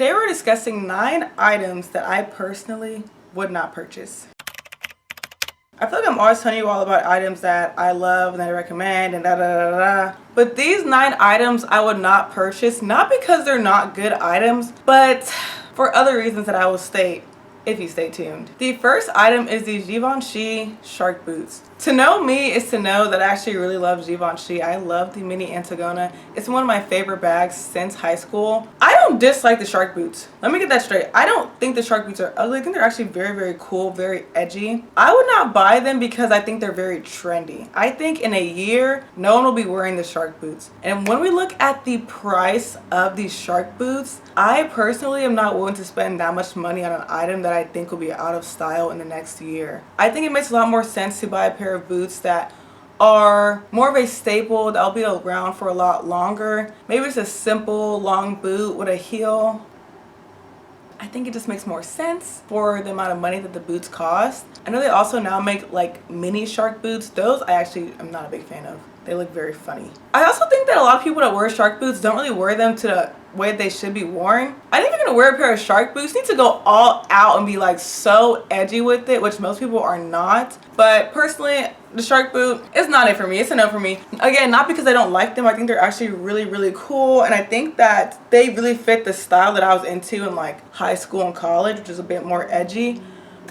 Today we're discussing 9 items that I personally would not purchase. I feel like I'm always telling you all about items that I love and that I recommend and da da da da. But these 9 items I would not purchase, not because they're not good items, but for other reasons that I will state if you stay tuned. The first item is the Givenchy shark boots. To know me is to know that I actually really love Givenchy. I love the mini Antigona. It's one of my favorite bags since high school. I don't dislike the shark boots. Let me get that straight. I don't think the shark boots are ugly. I think they're actually very, very cool, very edgy. I would not buy them because I think they're very trendy. I think in a year, no one will be wearing the shark boots. And when we look at the price of these shark boots, I personally am not willing to spend that much money on an item that I think will be out of style in the next year. I think it makes a lot more sense to buy a pair of boots that are more of a staple that'll be around for a lot longer. Maybe it's a simple long boot with a heel. I think it just makes more sense for the amount of money that the boots cost. I know they also now make like mini shark boots. Those I actually am not a big fan of. They look very funny. I also think that a lot of people that wear shark boots don't really wear them to the way they should be worn. I think if you're gonna wear a pair of shark boots, you need to go all out and be like so edgy with it, which most people are not. But personally, the shark boot is not it for me. It's a no for me. Again, not because I don't like them. I think they're actually really, really cool. And I think that they really fit the style that I was into in like high school and college, which is a bit more edgy.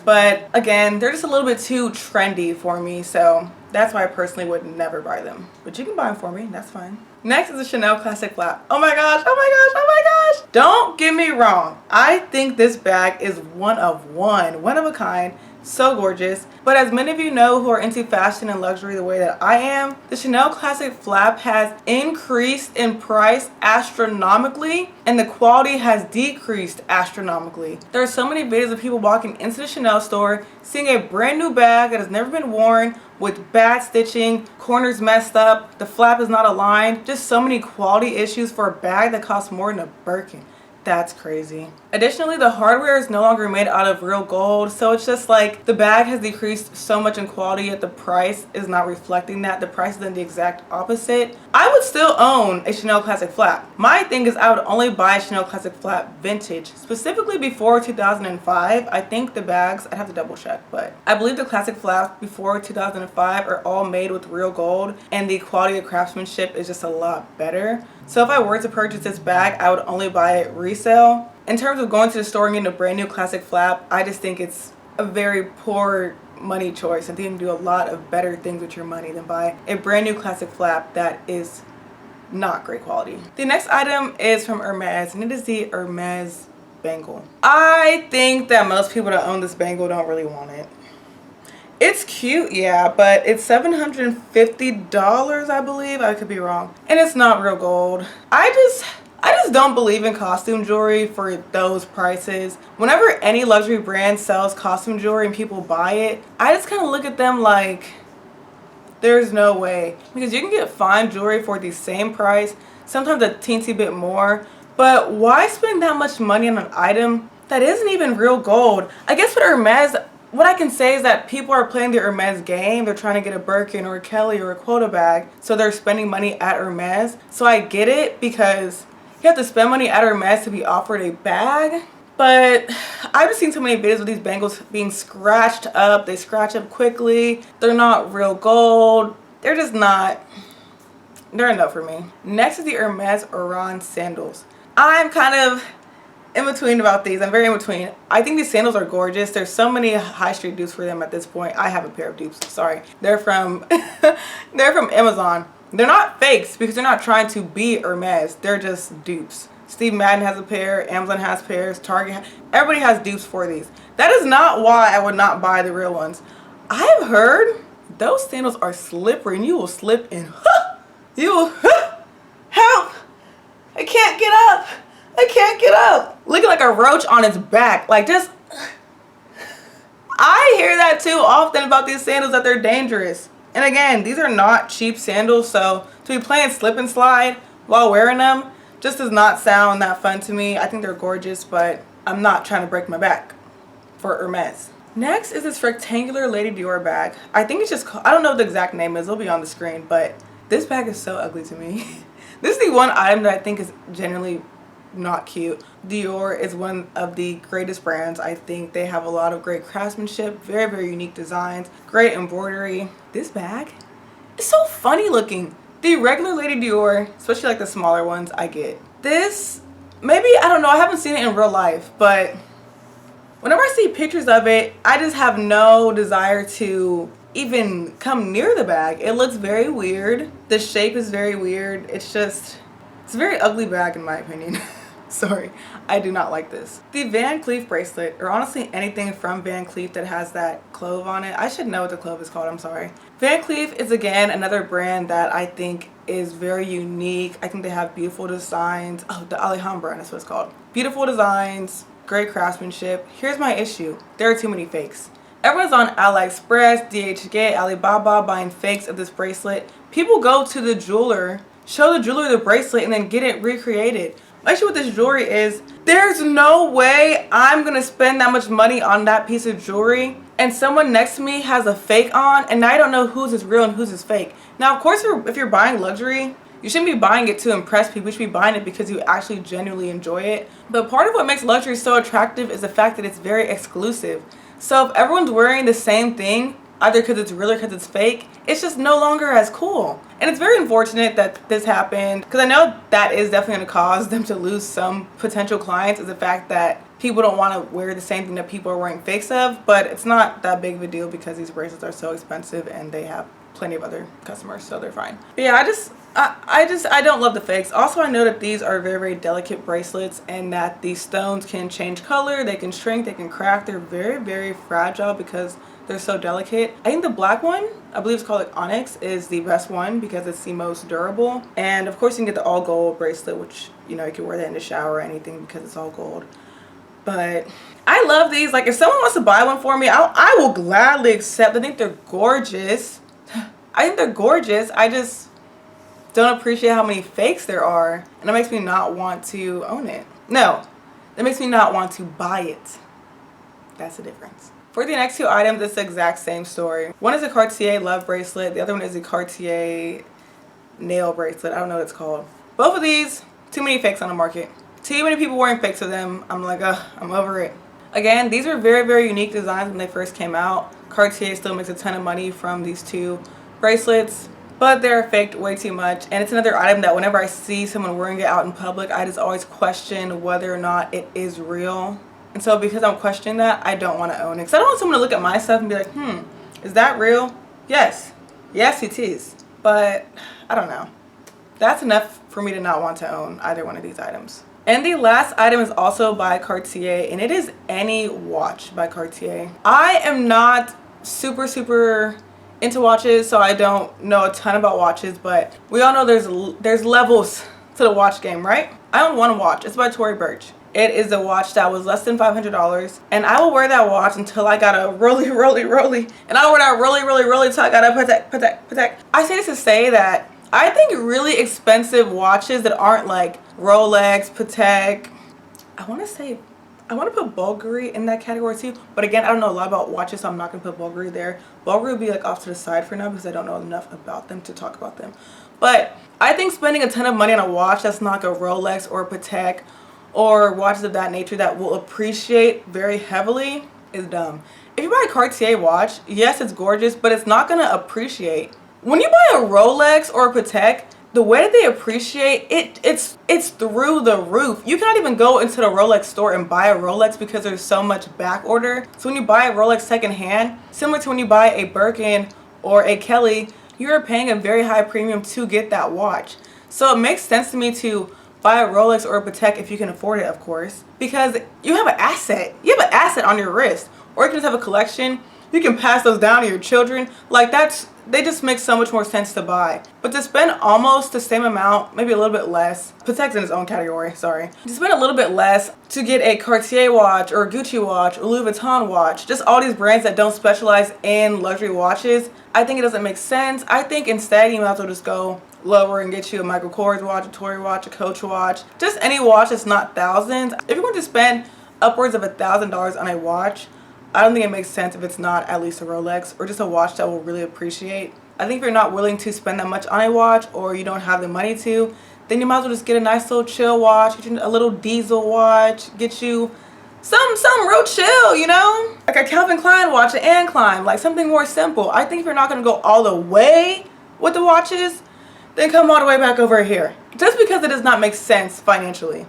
But again, they're just a little bit too trendy for me. So that's why I personally would never buy them. But you can buy them for me. That's fine. Next is the Chanel Classic Flap. Oh my gosh, oh my gosh, oh my gosh. Don't get me wrong. I think this bag is one of a kind. So gorgeous. But as many of you know who are into fashion and luxury the way that I am, the Chanel Classic Flap has increased in price astronomically and the quality has decreased astronomically. There are so many videos of people walking into the Chanel store, seeing a brand new bag that has never been worn with bad stitching, corners messed up, the flap is not aligned, just so many quality issues for a bag that costs more than a Birkin. That's crazy. Additionally, the hardware is no longer made out of real gold, so it's just like the bag has decreased so much in quality, yet the price is not reflecting that. The price is then the exact opposite. I would still own a Chanel Classic Flap. My thing is I would only buy a Chanel Classic Flap vintage, specifically before 2005. I think the bags, I'd have to double check, but I believe the Classic Flaps before 2005 are all made with real gold and the quality of craftsmanship is just a lot better. So if I were to purchase this bag, I would only buy it resale. In terms of going to the store and getting a brand new Classic Flap, I just think it's a very poor money choice. I think you can do a lot of better things with your money than buy a brand new Classic Flap that is not great quality. The next item is from Hermes, and it is the Hermes bangle. I think that most people that own this bangle don't really want it. It's cute, yeah, but it's $750, I believe. I could be wrong. And it's not real gold. I just don't believe in costume jewelry for those prices. Whenever any luxury brand sells costume jewelry and people buy it, I just kind of look at them like there's no way. Because you can get fine jewelry for the same price, sometimes a teensy bit more, but why spend that much money on an item that isn't even real gold? I guess with Hermes, what I can say is that people are playing the Hermes game. They're trying to get a Birkin or a Kelly or a quota bag, so they're spending money at Hermes. So I get it because you have to spend money at Hermes to be offered a bag. But I've just seen so many videos of these bangles being scratched up. They scratch up quickly. They're not real gold. They're just not, they're enough for me. Next is the Hermes Oran sandals. I'm kind of in between about these. I'm very in between. I think these sandals are gorgeous. There's so many high street dupes for them at this point. I have a pair of dupes. Sorry. They're from they're from Amazon. They're not fakes because they're not trying to be Hermes. They're just dupes. Steve Madden has a pair. Amazon has pairs. Target. Everybody has dupes for these. That is not why I would not buy the real ones. I have heard those sandals are slippery and you will slip in. You will help. I can't get up. I can't get up. Looking like a roach on its back. Like just, I hear that too often about these sandals, that they're dangerous. And again, these are not cheap sandals, so to be playing slip and slide while wearing them just does not sound that fun to me. I think they're gorgeous, but I'm not trying to break my back for Hermes. Next is this rectangular Lady Dior bag. I think it's just, I don't know what the exact name is. It'll be on the screen, but this bag is so ugly to me. This is the one item that I think is genuinely not cute. Dior is one of the greatest brands. I think they have a lot of great craftsmanship, very, very unique designs, great embroidery. This bag is so funny looking. The regular Lady Dior, especially like the smaller ones, I get. This, maybe, I don't know, I haven't seen it in real life, but whenever I see pictures of it, I just have no desire to even come near the bag. It looks very weird. The shape is very weird. It's a very ugly bag in my opinion. Sorry, I do not like this. The Van Cleef bracelet, or honestly anything from Van Cleef that has that clove on it. I should know what the clove is called, I'm sorry. Van Cleef is again another brand that I think is very unique. I think they have beautiful designs. Oh, the Alhambra, that's what it's called. Beautiful designs, great craftsmanship. Here's my issue. There are too many fakes. Everyone's on AliExpress, DHgate, Alibaba buying fakes of this bracelet. People go to the jeweler, show the jeweler the bracelet, and then get it recreated. My issue with this jewelry is there's no way I'm gonna spend that much money on that piece of jewelry and someone next to me has a fake on and I don't know whose is real and whose is fake. Now, of course, if you're buying luxury, you shouldn't be buying it to impress people. You should be buying it because you actually genuinely enjoy it. But part of what makes luxury so attractive is the fact that it's very exclusive. So if everyone's wearing the same thing, either because it's real or because it's fake, it's just no longer as cool. And it's very unfortunate that this happened, because I know that is definitely going to cause them to lose some potential clients, is the fact that people don't want to wear the same thing that people are wearing fakes of. But it's not that big of a deal because these bracelets are so expensive and they have plenty of other customers, so they're fine. But yeah, I don't love the fakes. Also, I know that these are very, very delicate bracelets and that these stones can change color, they can shrink, they can crack. They're very, very fragile because they're so delicate. I think the black one, I believe it's called like Onyx, is the best one because it's the most durable. And of course you can get the all gold bracelet, which, you know, you can wear that in the shower or anything because it's all gold. But I love these. Like, if someone wants to buy one for me, I will gladly accept. I think they're gorgeous. I think they're gorgeous. I just don't appreciate how many fakes there are. And it makes me not want to own it. No, that makes me not want to buy it. That's the difference. For the next two items, it's the exact same story. One is a Cartier love bracelet. The other one is a Cartier nail bracelet. I don't know what it's called. Both of these, too many fakes on the market. Too many people wearing fakes of them. I'm like, ugh, I'm over it. Again, these were very, very unique designs when they first came out. Cartier still makes a ton of money from these two bracelets, but they're faked way too much. And it's another item that whenever I see someone wearing it out in public, I just always question whether or not it is real. And so because I'm questioning that, I don't want to own it. Because I don't want someone to look at my stuff and be like, is that real? Yes. Yes, it is. But I don't know. That's enough for me to not want to own either one of these items. And the last item is also by Cartier, and it is any watch by Cartier. I am not super into watches, so I don't know a ton about watches, but we all know there's levels to the watch game, right? I own one watch. It's by Tory Burch. It is a watch that was less than $500, and I will wear that watch until I gotta rolly, and I'll wear that rolly till I gotta protect. I say this to say that I think really expensive watches that aren't like Rolex, Patek, I want to put Bulgari in that category too, but again, I don't know a lot about watches, so I'm not gonna put Bulgari there. Bulgari would be like off to the side for now because I don't know enough about them to talk about them. But I think spending a ton of money on a watch that's not like a Rolex or a Patek or watches of that nature that will appreciate very heavily is dumb. If you buy a Cartier watch, yes, it's gorgeous, but it's not gonna appreciate. When you buy a Rolex or a Patek, the way that they appreciate it's through the roof. You cannot even go into the Rolex store and buy a Rolex because there's so much back order. So when you buy a Rolex secondhand, similar to when you buy a Birkin or a Kelly, you're paying a very high premium to get that watch. So it makes sense to me to buy a Rolex or a Patek if you can afford it, of course, because you have an asset. You have an asset on your wrist, or you can just have a collection. You can pass those down to your children. Like they just make so much more sense to buy. But to spend almost the same amount, maybe a little bit less, Patek's in its own category, sorry. To spend a little bit less to get a Cartier watch or a Gucci watch or Louis Vuitton watch, just all these brands that don't specialize in luxury watches, I think it doesn't make sense. I think instead you might as well just go lower and get you a Michael Kors watch, a Tory watch, a Coach watch, just any watch that's not thousands. If you're going to spend upwards of $1,000 on a watch, I don't think it makes sense if it's not at least a Rolex or just a watch that will really appreciate. I think if you're not willing to spend that much on a watch or you don't have the money to, then you might as well just get a nice little chill watch, get you a little diesel watch, get you something real chill, you know? Like a Calvin Klein watch, an Anne Klein, like something more simple. I think if you're not gonna go all the way with the watches, then come all the way back over here. Just because it does not make sense financially.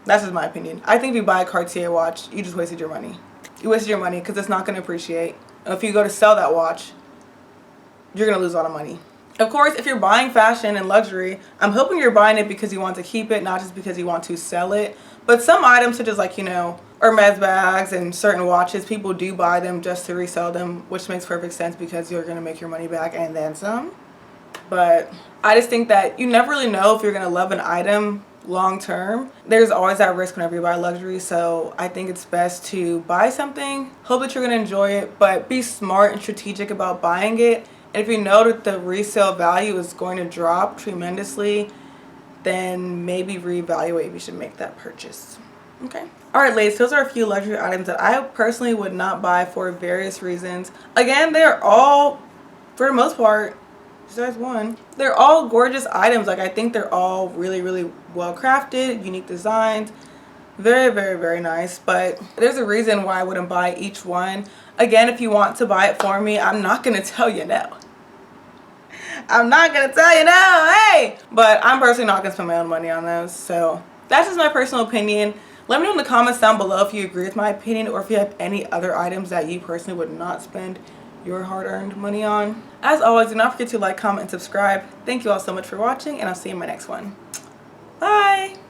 That's just my opinion. I think if you buy a Cartier watch, you just wasted your money. You wasted your money because it's not gonna appreciate. If you go to sell that watch, you're gonna lose a lot of money. Of course, if you're buying fashion and luxury, I'm hoping you're buying it because you want to keep it, not just because you want to sell it. But some items, such as like, you know, Hermes bags and certain watches, people do buy them just to resell them, which makes perfect sense because you're gonna make your money back and then some. But I just think that you never really know if you're gonna love an item long term. There's always that risk whenever you buy luxury, so I think it's best to buy something, hope that you're gonna enjoy it, but be smart and strategic about buying it. And if you know that the resale value is going to drop tremendously, then maybe reevaluate if you should make that purchase. Okay. Alright ladies, those are a few luxury items that I personally would not buy for various reasons. Again, they're all, for the most part, besides one, they're all gorgeous items. Like I think they're all really well crafted, unique designs, very nice. But there's a reason why I wouldn't buy each one. Again, if you want to buy it for me, I'm not gonna tell you no. I'm not gonna tell you no, hey! But I'm personally not gonna spend my own money on those. So that's just my personal opinion. Let me know in the comments down below if you agree with my opinion or if you have any other items that you personally would not spend your hard-earned money on. As always, do not forget to like, comment, and subscribe. Thank you all so much for watching, and I'll see you in my next one. Bye!